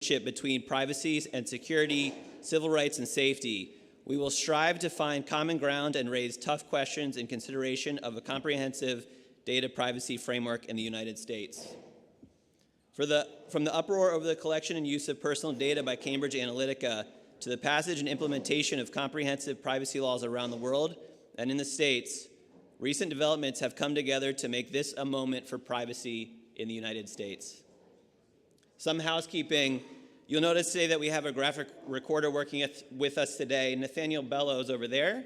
between privacy and security, civil rights and safety. We will strive to find common ground and raise tough questions in consideration of a comprehensive data privacy framework in the United States. From the uproar over the collection and use of personal data by Cambridge Analytica to the passage and implementation of comprehensive privacy laws around the world and in the States, recent developments have come together to make this a moment for privacy in the United States. Some housekeeping. You'll notice today that we have a graphic recorder working with us today. Nathaniel Bellows over there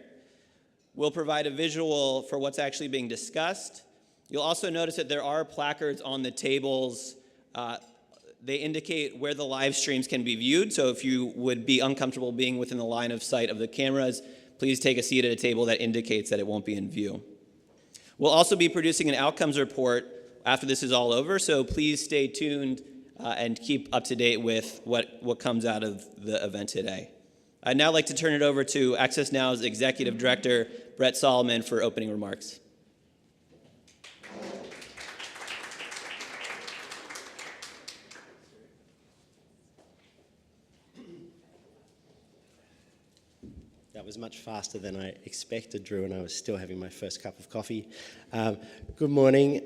will provide a visual for what's actually being discussed. You'll also notice that there are placards on the tables. They indicate where the live streams can be viewed, so if you would be uncomfortable being within the line of sight of the cameras, please take a seat at a table that indicates that it won't be in view. We'll also be producing an outcomes report after this is all over, so please stay tuned and keep up to date with what comes out of the event today. I'd now like to turn it over to Access Now's Executive Director, Brett Solomon, for opening remarks. That was much faster than I expected, Drew, and I was still having my first cup of coffee. Good morning.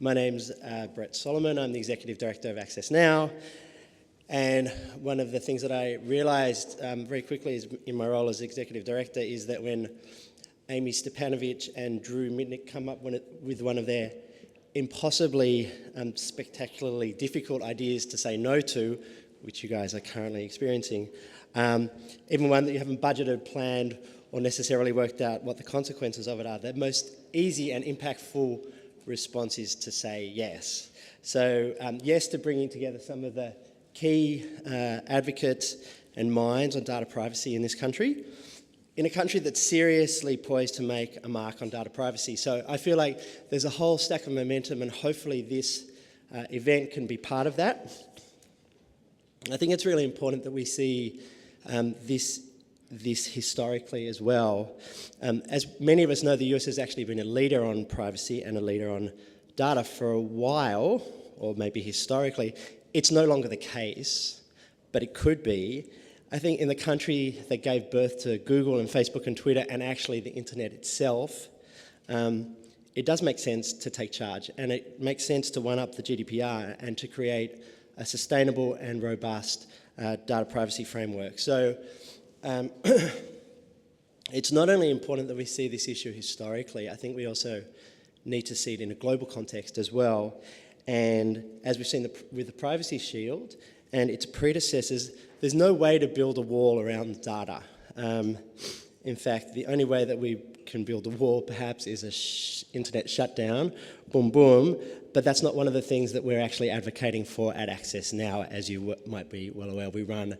My name's Brett Solomon. I'm the Executive Director of Access Now. And one of the things that I realized very quickly is in my role as Executive Director is that when Amie, Stepanovich and Drew Mitnick come up with one of their impossibly spectacularly difficult ideas to say no to, which you guys are currently experiencing, even one that you haven't budgeted, planned, or necessarily worked out what the consequences of it are, the most easy and impactful response is to say yes. So yes to bringing together some of the key advocates and minds on data privacy in this country, in a country that's seriously poised to make a mark on data privacy. So I feel like there's a whole stack of momentum, and hopefully this event can be part of that. I think it's really important that we see this historically as well. As many of us know, the US has actually been a leader on privacy and a leader on data for a while, or maybe historically. It's no longer the case, but it could be. I think in the country that gave birth to Google and Facebook and Twitter and actually the internet itself, it does make sense to take charge, and it makes sense to one-up the GDPR and to create a sustainable and robust data privacy framework. So it's not only important that we see this issue historically, I think we also need to see it in a global context as well. And as we've seen with the Privacy Shield and its predecessors, there's no way to build a wall around data. In fact, the only way that we can build a wall perhaps is a internet shutdown, boom, boom, but that's not one of the things that we're actually advocating for at Access Now. As you might be well aware, we run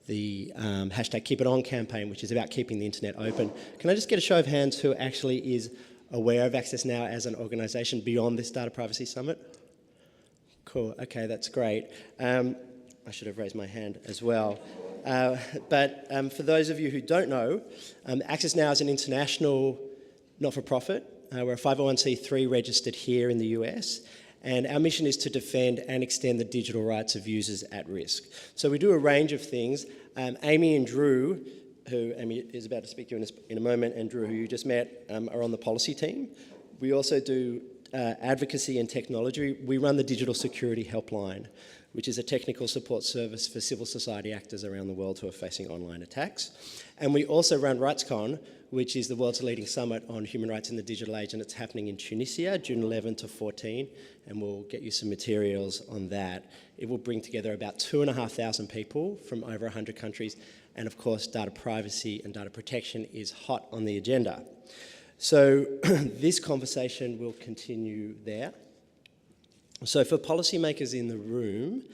the hashtag Keep It On campaign, which is about keeping the internet open. Can I just get a show of hands who actually is aware of Access Now as an organisation beyond this Data Privacy Summit? Cool, okay, that's great. I should have raised my hand as well. But for those of you who don't know, Access Now is an international not-for-profit. We're a 501c3 registered here in the US, and our mission is to defend and extend the digital rights of users at risk. So we do a range of things. Amie and Drew, who Amie is about to speak to in a moment, and Drew, who you just met, are on the policy team. We also do advocacy and technology. We run the Digital Security Helpline, which is a technical support service for civil society actors around the world who are facing online attacks. And we also run RightsCon, which is the world's leading summit on human rights in the digital age, and it's happening in Tunisia, June 11 to 14, and we'll get you some materials on that. It will bring together about 2,500 people from over 100 countries, and of course, data privacy and data protection is hot on the agenda. So this conversation will continue there. So for policymakers in the room,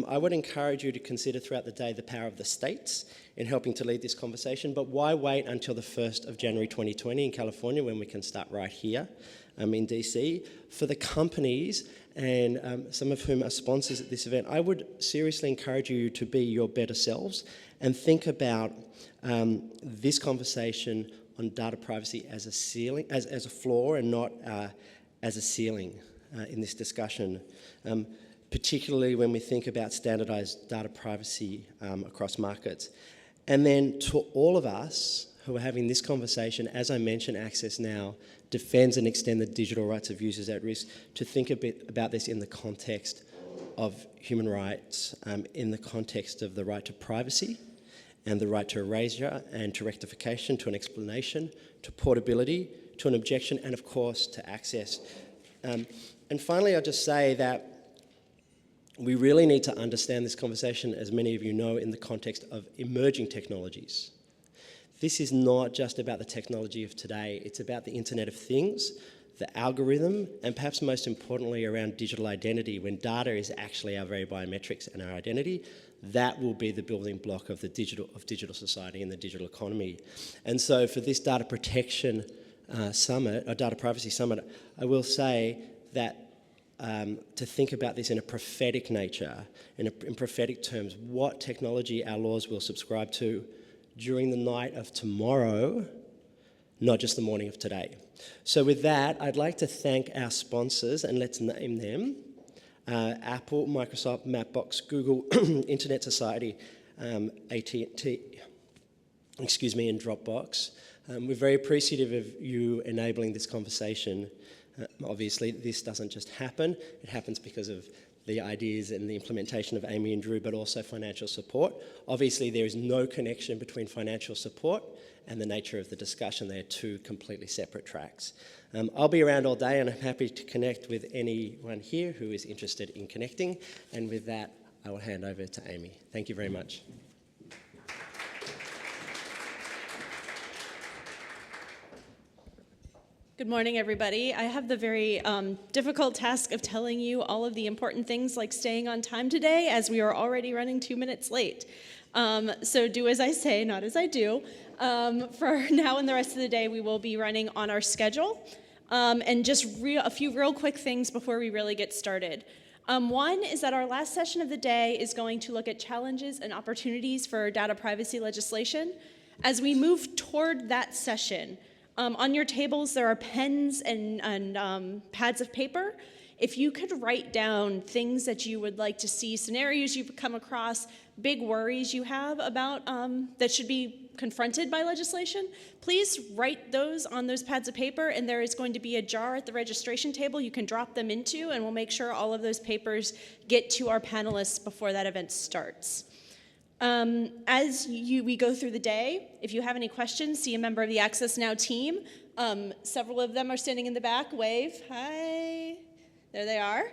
I would encourage you to consider throughout the day the power of the states in helping to lead this conversation, but why wait until the 1st of January 2020 in California when we can start right here in DC? For the companies, and some of whom are sponsors at this event, I would seriously encourage you to be your better selves and think about this conversation on data privacy as a ceiling, as a floor and not as a ceiling in this discussion. particularly when we think about standardized data privacy across markets. And then to all of us who are having this conversation, as I mentioned, Access Now defends and extends the digital rights of users at risk, to think a bit about this in the context of human rights, in the context of the right to privacy and the right to erasure and to rectification, to an explanation, to portability, to an objection, and of course to access. And finally, I'll just say that we really need to understand this conversation, as many of you know, in the context of emerging technologies. This is not just about the technology of today, it's about the Internet of Things, the algorithm, and perhaps most importantly around digital identity. When data is actually our very biometrics and our identity, that will be the building block of the digital society and the digital economy. And so for this data protection summit, or data privacy summit, I will say that to think about this in a prophetic nature, in prophetic terms, what technology our laws will subscribe to during the night of tomorrow, not just the morning of today. So with that, I'd like to thank our sponsors, and let's name them. Apple, Microsoft, Mapbox, Google, Internet Society, AT&T, and Dropbox. We're very appreciative of you enabling this conversation. Obviously, this doesn't just happen. It happens because of the ideas and the implementation of Amie and Drew, but also financial support. Obviously, there is no connection between financial support and the nature of the discussion. They're two completely separate tracks. I'll be around all day, and I'm happy to connect with anyone here who is interested in connecting. And with that, I will hand over to Amie. Thank you very much. Good morning, everybody. I have the very difficult task of telling you all of the important things like staying on time today, as we are already running 2 minutes late. So do as I say, not as I do. For now and the rest of the day, we will be running on our schedule. And just a few real quick things before we really get started. One is that our last session of the day is going to look at challenges and opportunities for data privacy legislation. As we move toward that session, on your tables, there are pens and pads of paper. If you could write down things that you would like to see, scenarios you've come across, big worries you have about that should be confronted by legislation, please write those on those pads of paper, and there is going to be a jar at the registration table you can drop them into, and we'll make sure all of those papers get to our panelists before that event starts. As we go through the day, if you have any questions, see a member of the Access Now team. Several of them are standing in the back. Wave. Hi. There they are.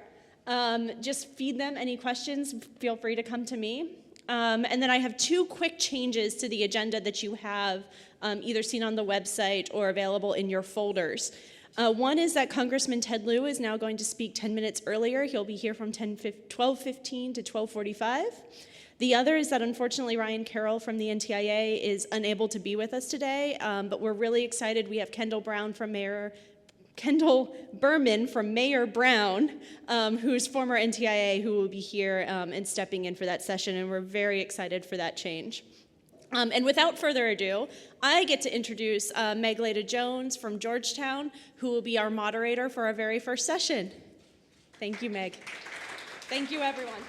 Just feed them any questions. Feel free to come to me. And then I have two quick changes to the agenda that you have either seen on the website or available in your folders. One is that Congressman Ted Lieu is now going to speak 10 minutes earlier. He'll be here from 12:15 to 12:45. The other is that unfortunately Ryan Carroll from the NTIA is unable to be with us today, but we're really excited. We have Kendall Berman from Mayor Brown, who's former NTIA, who will be here and stepping in for that session, and we're very excited for that change. And without further ado, I get to introduce Meg Leda-Jones from Georgetown, who will be our moderator for our very first session. Thank you, Meg. Thank you, everyone.